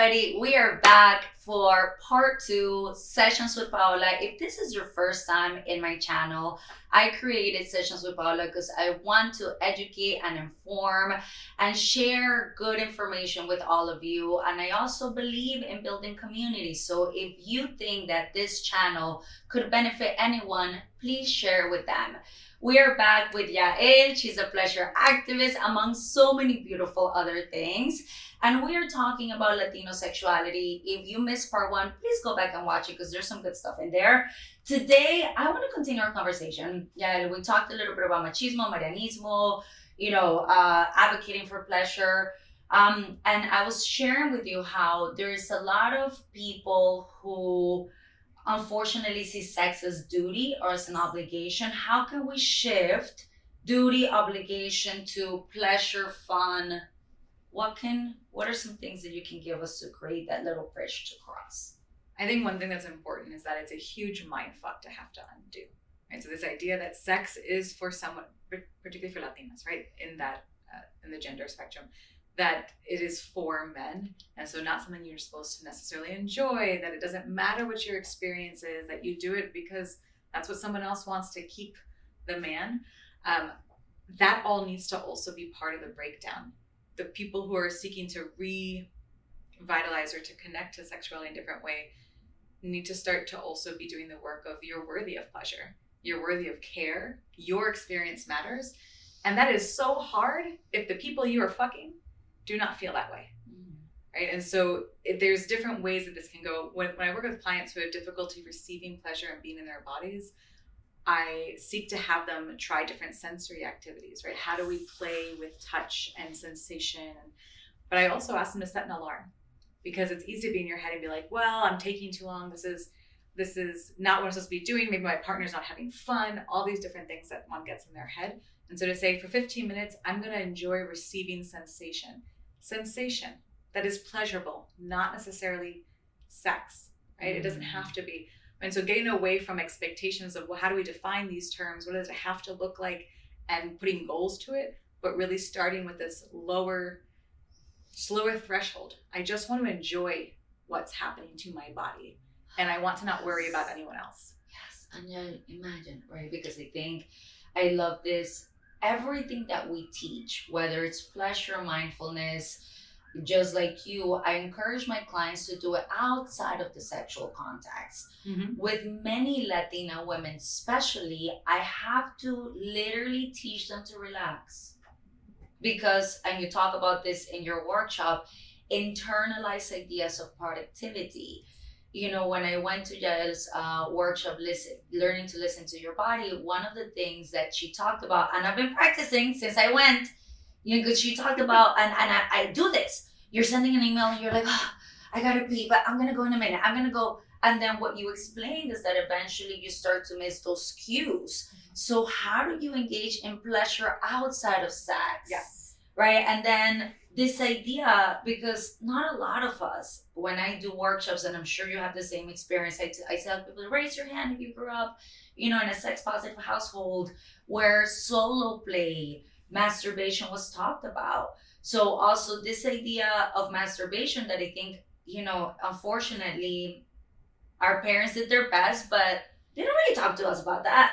everybody. We are back for part 2, Sessions with Paola. If this is your first time in my channel, I created Sessions with Paola because I want to educate and inform and share good information with all of you. And I also believe in building community. So if you think that this channel could benefit anyone, please share with them. We are back with Yael. She's a pleasure activist, among so many beautiful other things. And we are talking about Latino sexuality. If you missed part 1, please go back and watch it because there's some good stuff in there. Today, I want to continue our conversation. Yael, we talked a little bit about machismo, marianismo, advocating for pleasure. And I was sharing with you how there's a lot of people who unfortunately see sex as duty or as an obligation. How can we shift duty, obligation to pleasure, fun? What are some things that you can give us to create that little bridge to cross? I think one thing that's important is that it's a huge mindfuck to have to undo, right? So this idea that sex is for someone, particularly for Latinas, right, in that in the gender spectrum, that it is for men, and so not something you're supposed to necessarily enjoy, that it doesn't matter what your experience is, that you do it because that's what someone else wants to keep the man. That all needs to also be part of the breakdown. The people who are seeking to revitalize or to connect to sexuality in a different way need to start to also be doing the work of you're worthy of pleasure, you're worthy of care, your experience matters. And that is so hard if the people you are fucking do not feel that way, right? And so there's different ways that this can go. When I work with clients who have difficulty receiving pleasure and being in their bodies, I seek to have them try different sensory activities, right? How do we play with touch and sensation? But I also ask them to set an alarm, because it's easy to be in your head and be like, well, I'm taking too long. This is not what I'm supposed to be doing. Maybe my partner's not having fun, all these different things that one gets in their head. And so to say, for 15 minutes, I'm going to enjoy receiving sensation that is pleasurable, not necessarily sex, right? It doesn't have to be. And so getting away from expectations of, well, how do we define these terms? What does it have to look like? And putting goals to it, but really starting with this slower threshold. I just want to enjoy what's happening to my body. And I want to not worry about anyone else. Yes, and then imagine, right? Because I think I love this. Everything that we teach, whether it's pleasure, mindfulness, just like you, I encourage my clients to do it outside of the sexual context. Mm-hmm. With many Latina women, especially, I have to literally teach them to relax. Because, and you talk about this in your workshop, internalize ideas of productivity. When I went to Yael's workshop, learning to listen to your body, one of the things that she talked about, and I've been practicing since I went, because she talked about, and I do this. You're sending an email and you're like, oh, I gotta pee, but I'm gonna go in a minute. I'm gonna go. And then what you explained is that eventually you start to miss those cues. So how do you engage in pleasure outside of sex? Yes. Right? And then this idea, because not a lot of us, when I do workshops, and I'm sure you have the same experience, I tell people, raise your hand if you grew up, in a sex positive household where solo play, masturbation was talked about. So also this idea of masturbation that I think, unfortunately, our parents did their best, but they don't really talk to us about that.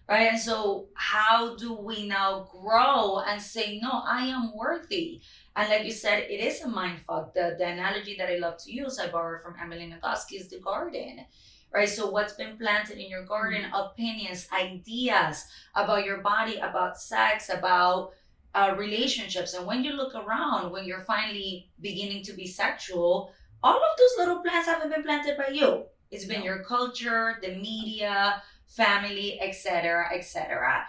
Right? And so how do we now grow and say, no, I am worthy? And like you said, it is a mindfuck. The analogy that I love to use, I borrow from Emily Nagoski, is the garden, right? So what's been planted in your garden, opinions, ideas about your body, about sex, about relationships. And when you look around, when you're finally beginning to be sexual, all of those little plants haven't been planted by you. It's been your culture, the media, family, etc., etc.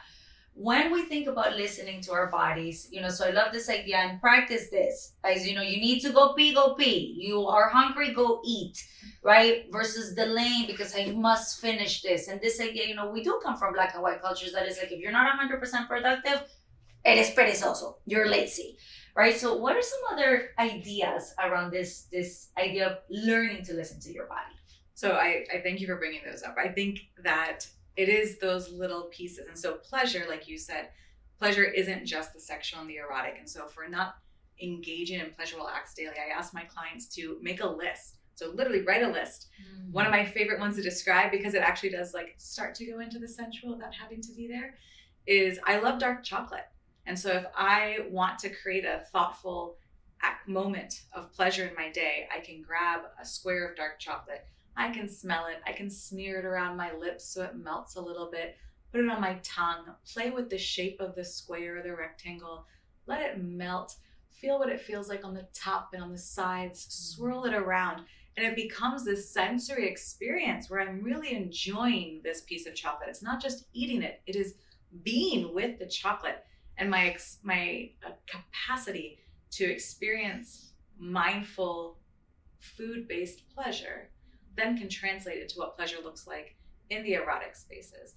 When we think about listening to our bodies, so I love this idea, and practice this as, you need to go pee. You are hungry, go eat, right? Versus delaying because I must finish this. And this idea, we do come from Black and white cultures that is like, if you're not 100% productive, it is perezoso, you're lazy, right? So what are some other ideas around this idea of learning to listen to your body? So I thank you for bringing those up. I think that it is those little pieces. And so pleasure, like you said, pleasure isn't just the sexual and the erotic. And so if we're not engaging in pleasurable acts daily, I ask my clients to make a list. So literally write a list. Mm. One of my favorite ones to describe, because it actually does like start to go into the sensual without having to be there, is I love dark chocolate. And so if I want to create a thoughtful moment of pleasure in my day, I can grab a square of dark chocolate. I can smell it. I can smear it around my lips so it melts a little bit. Put it on my tongue. Play with the shape of the square or the rectangle. Let it melt. Feel what it feels like on the top and on the sides. Swirl it around. And it becomes this sensory experience where I'm really enjoying this piece of chocolate. It's not just eating it. It is being with the chocolate. And my capacity to experience mindful food-based pleasure then can translate into what pleasure looks like in the erotic spaces.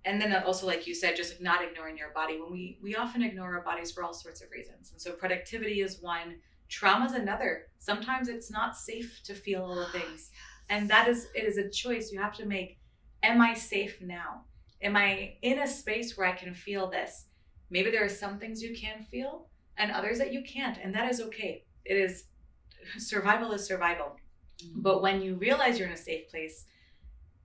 And then also, like you said, just like not ignoring your body. When we often ignore our bodies for all sorts of reasons. And so productivity is one, trauma is another. Sometimes it's not safe to feel all the things. And it is a choice you have to make. Am I safe now? Am I in a space where I can feel this? Maybe there are some things you can feel and others that you can't. And that is okay. It is, survival is survival. Mm-hmm. But when you realize you're in a safe place,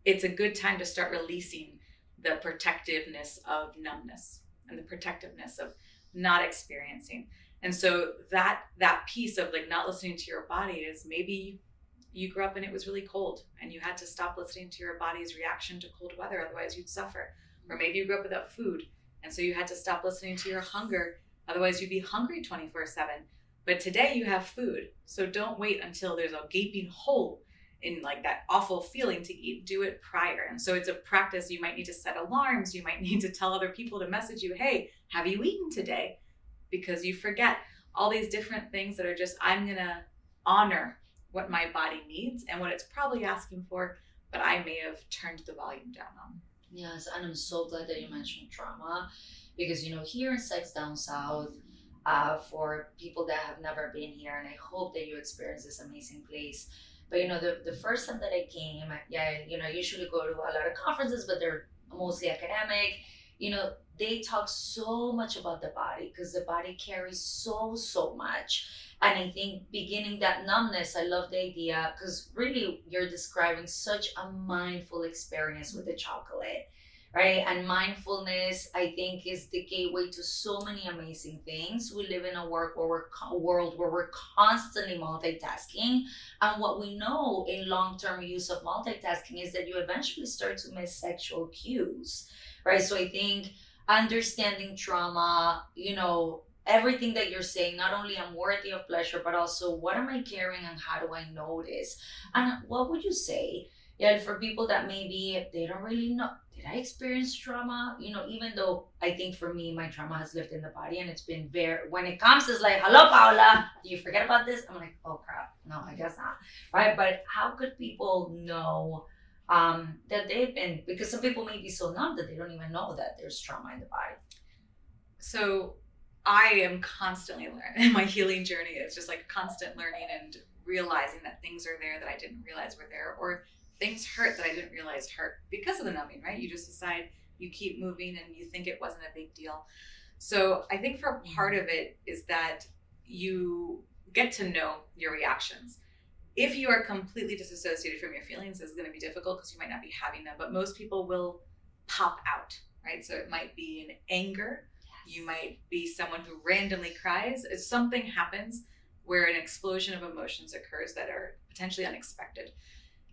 it's a good time to start releasing the protectiveness of numbness and the protectiveness of not experiencing. And so that piece of like not listening to your body is maybe you grew up and it was really cold and you had to stop listening to your body's reaction to cold weather, otherwise you'd suffer. Or maybe you grew up without food and so you had to stop listening to your hunger, otherwise you'd be hungry 24/7. But today you have food, so don't wait until there's a gaping hole in like that awful feeling to eat. Do it prior. And so it's a practice. You might need to set alarms. You might need to tell other people to message you, hey, have you eaten today? Because you forget all these different things that are just, I'm gonna honor what my body needs and what it's probably asking for, but I may have turned the volume down on. Yes, and I'm so glad that you mentioned trauma, because here in Sex Down South, for people that have never been here, and I hope that you experience this amazing place. But the first time that I came, I usually go to a lot of conferences, but they're mostly academic. They talk so much about the body because the body carries so much. And I think beginning that numbness, I love the idea because really you're describing such a mindful experience with the chocolate, right? And mindfulness, I think, is the gateway to so many amazing things. We live in a world where we're constantly multitasking. And what we know in long-term use of multitasking is that you eventually start to miss sexual cues, right? So I think understanding trauma, everything that you're saying, not only I'm worthy of pleasure, but also what am I carrying and how do I notice? And what would you say, for people that maybe they don't really know, did I experience trauma? Even though I think for me, my trauma has lived in the body and it's been when it comes, it's like, hello, Paola, do you forget about this? I'm like, oh crap, no, I guess not, right? But how could people know that they've been, because some people may be so numb that they don't even know that there's trauma in the body. So I am constantly learning. My healing journey is just like constant learning and realizing that things are there that I didn't realize were there, or things hurt that I didn't realize hurt because of the numbing, right? You just decide, you keep moving and you think it wasn't a big deal. So I think for part of it is that you get to know your reactions. If you are completely disassociated from your feelings, it's going to be difficult because you might not be having them, but most people will pop out, right? So it might be an anger. Yes. You might be someone who randomly cries. If something happens where an explosion of emotions occurs that are potentially unexpected,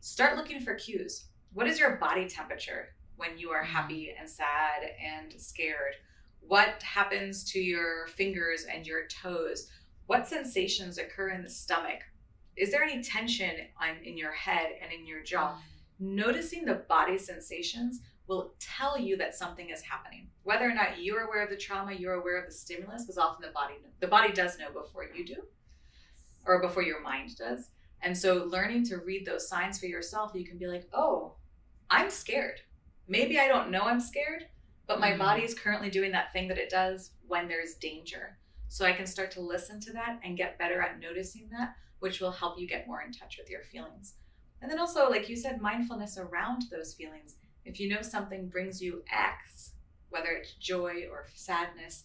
start looking for cues. What is your body temperature when you are happy and sad and scared? What happens to your fingers and your toes? What sensations occur in the stomach? Is there any tension in your head and in your jaw? Noticing the body sensations will tell you that something is happening. Whether or not you're aware of the trauma, you're aware of the stimulus, because often the body does know before you do, or before your mind does. And so learning to read those signs for yourself, you can be like, oh, I'm scared. Maybe I don't know I'm scared, but my body is currently doing that thing that it does when there's danger. So I can start to listen to that and get better at noticing that, which will help you get more in touch with your feelings. And then also, like you said, mindfulness around those feelings. If you know something brings you X, whether it's joy or sadness,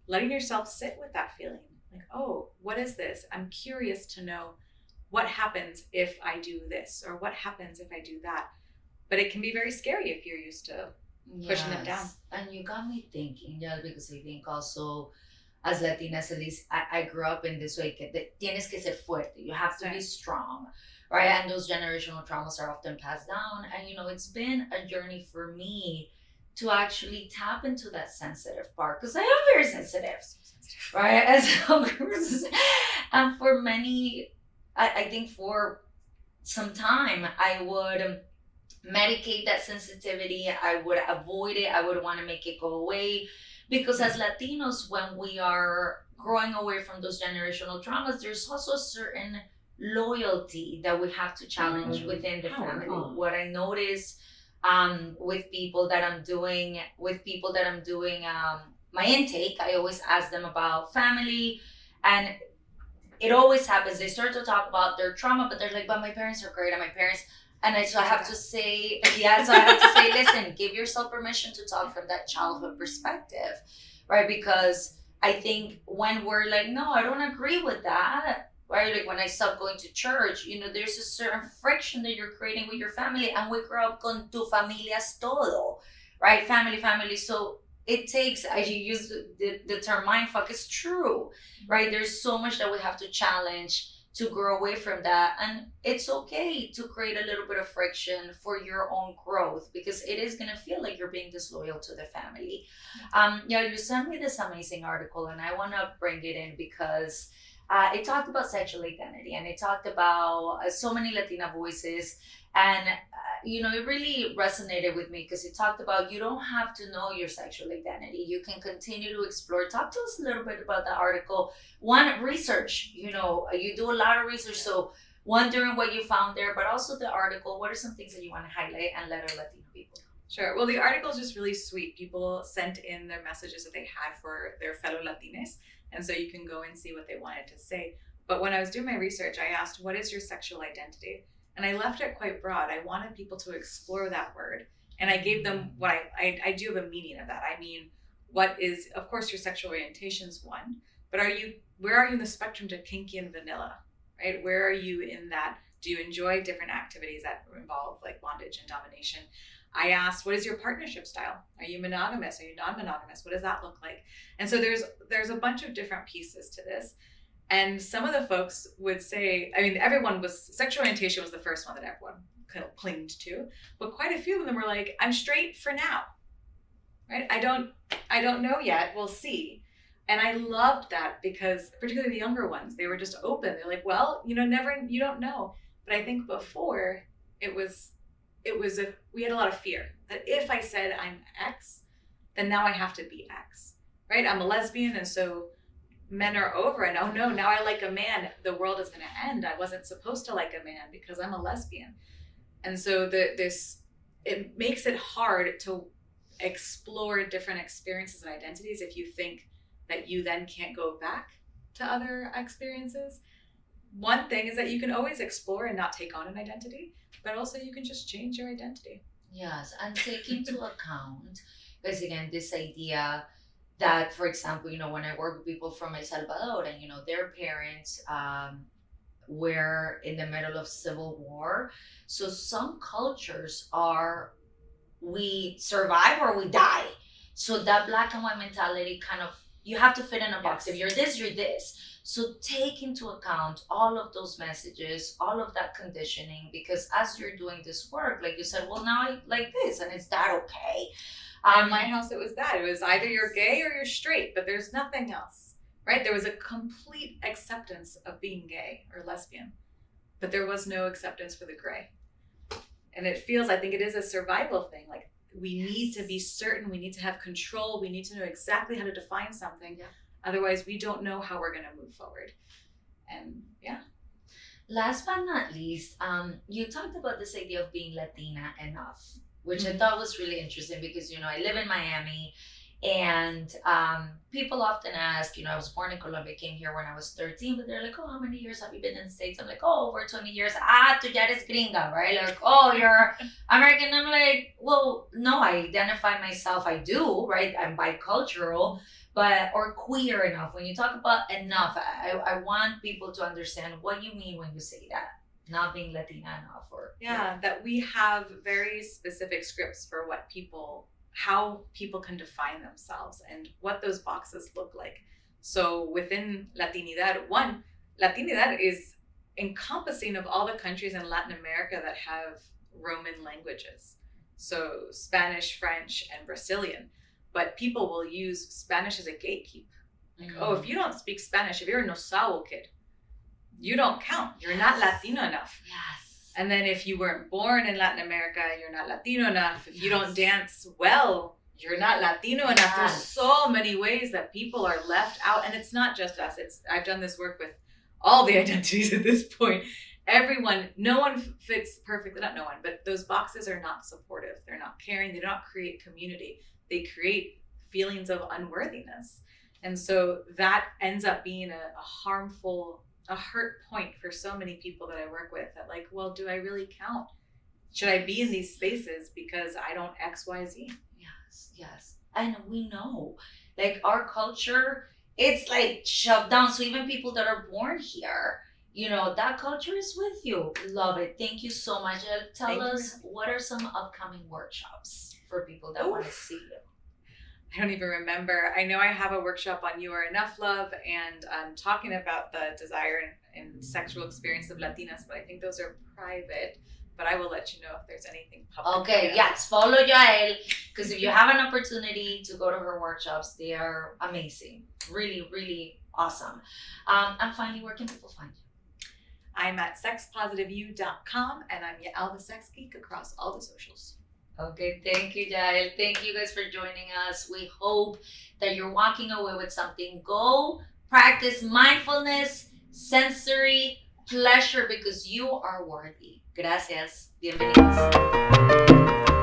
letting yourself sit with that feeling Like, oh, what is this? I'm curious to know what happens if I do this, or what happens if I do that. But it can be very scary if you're used to pushing them down. Yes. And you got me thinking, yeah, because I think also as Latinas, at least I grew up in this way, that tienes que ser fuerte. You have to be strong, right? And those generational traumas are often passed down. And, it's been a journey for me to actually tap into that sensitive part because I am very sensitive, right? And for many, I think for some time, I would medicate that sensitivity. I would avoid it. I would want to make it go away. Because as Latinos, when we are growing away from those generational traumas, there's also a certain loyalty that we have to challenge within the family. What I notice with people that I'm doing my intake, I always ask them about family, and it always happens. They start to talk about their trauma, but they're like, "But my parents are great, and my parents." So I have to say, listen, give yourself permission to talk from that childhood perspective, right? Because I think when we're like, no, I don't agree with that, right? Like when I stopped going to church, there's a certain friction that you're creating with your family, and we grow up con tu familias todo, right? Family. So it takes, as you use the term mindfuck, it's true, right? There's so much that we have to challenge to grow away from that, and it's okay to create a little bit of friction for your own growth, because it is going to feel like you're being disloyal to the family. Yeah, you sent me this amazing article, and I want to bring it in because it talked about sexual identity, and it talked about so many Latina voices, and it really resonated with me because it talked about you don't have to know your sexual identity. You can continue to explore. Talk to us a little bit about the article. One, research. You do a lot of research, so wondering what you found there, but also the article. What are some things that you want to highlight and let our Latino people? Sure. Well, the article is just really sweet. People sent in their messages that they had for their fellow Latinas, and so you can go and see what they wanted to say. But when I was doing my research, I asked, what is your sexual identity? And I left it quite broad. I wanted people to explore that word. And I gave them what I do have a meaning of that. I mean, what is, of course, your sexual orientation is one, but where are you in the spectrum to kinky and vanilla, right? Where are you in that? Do you enjoy different activities that involve like bondage and domination? I asked, what is your partnership style? Are you monogamous? Are you non-monogamous? What does that look like? And so there's a bunch of different pieces to this. And some of the folks would say, I mean, sexual orientation was the first one that everyone kind of clinged to, but quite a few of them were like, I'm straight for now, right? I don't know yet, we'll see. And I loved that because particularly the younger ones, they were just open. They're like, well, you don't know. But I think before we had a lot of fear that if I said I'm X, then now I have to be X, right? I'm a lesbian, and so men are over, and oh no, now I like a man, the world is going to end. I wasn't supposed to like a man because I'm a lesbian. And so it makes it hard to explore different experiences and identities if you think that you then can't go back to other experiences. One thing is that you can always explore and not take on an identity, but also you can just change your identity. Yes, and take into account, because again, this idea that, for example, when I work with people from El Salvador, and their parents were in the middle of civil war, so some cultures are we survive or we die. So that black and white mentality kind of, you have to fit in a box. Yes. If you're this, you're this. So take into account all of those messages, all of that conditioning, because as you're doing this work, like you said, well, now I like this, and is that okay? In my house, it was that. It was either you're gay or you're straight, but there's nothing else, right? There was a complete acceptance of being gay or lesbian, but there was no acceptance for the gray. And I think it is a survival thing. Like, we need to be certain, we need to have control, we need to know exactly how to define something. Yeah. Otherwise, we don't know how we're going to move forward. And yeah. Last but not least, you talked about this idea of being Latina enough, which I thought was really interesting because, I live in Miami, And people often ask, I was born in Colombia, came here when I was 13, but they're like, oh, how many years have you been in the States? I'm like, oh, over 20 years. Ah, tú ya eres gringa, right? Like, oh, you're American. I'm like, well, no, I identify myself. I do, right? I'm bicultural, but, or queer enough. When you talk about enough, I want people to understand what you mean when you say that. Not being Latina enough, or that we have very specific scripts for how people can define themselves and what those boxes look like. So within Latinidad is encompassing of all the countries in Latin America that have Roman languages. So Spanish, French, and Brazilian. But people will use Spanish as a gatekeep. Like, oh, if you don't speak Spanish, if you're a Nosao kid, you don't count. You're not Latino enough. Yes. And then if you weren't born in Latin America, you're not Latino enough. If you don't dance well, you're not Latino enough. There's so many ways that people are left out. And it's not just us. I've done this work with all the identities at this point. Everyone, no one fits perfectly, not no one, but those boxes are not supportive. They're not caring. They do not create community. They create feelings of unworthiness. And so that ends up being a hurt point for so many people that I work with, that like, well, do I really count? Should I be in these spaces because I don't XYZ? Yes. And we know, like, our culture, it's like shoved down. So even people that are born here, that culture is with you. Love it. Thank you so much. Tell us, what are some upcoming workshops for people that want to see you? I don't even remember. I know I have a workshop on You Are Enough Love, and I'm talking about the desire and sexual experience of Latinas, but I think those are private. But I will let you know if there's anything public. Okay, yes, follow Yael, because if you have an opportunity to go to her workshops, they are amazing. Really, really awesome. And finally, where can people find you? I'm at sexpositiveyou.com, and I'm Yael the Sex Geek across all the socials. Okay, thank you, Yael. Thank you guys for joining us. We hope that you're walking away with something. Go practice mindfulness, sensory pleasure, because you are worthy. Gracias. Bienvenidos.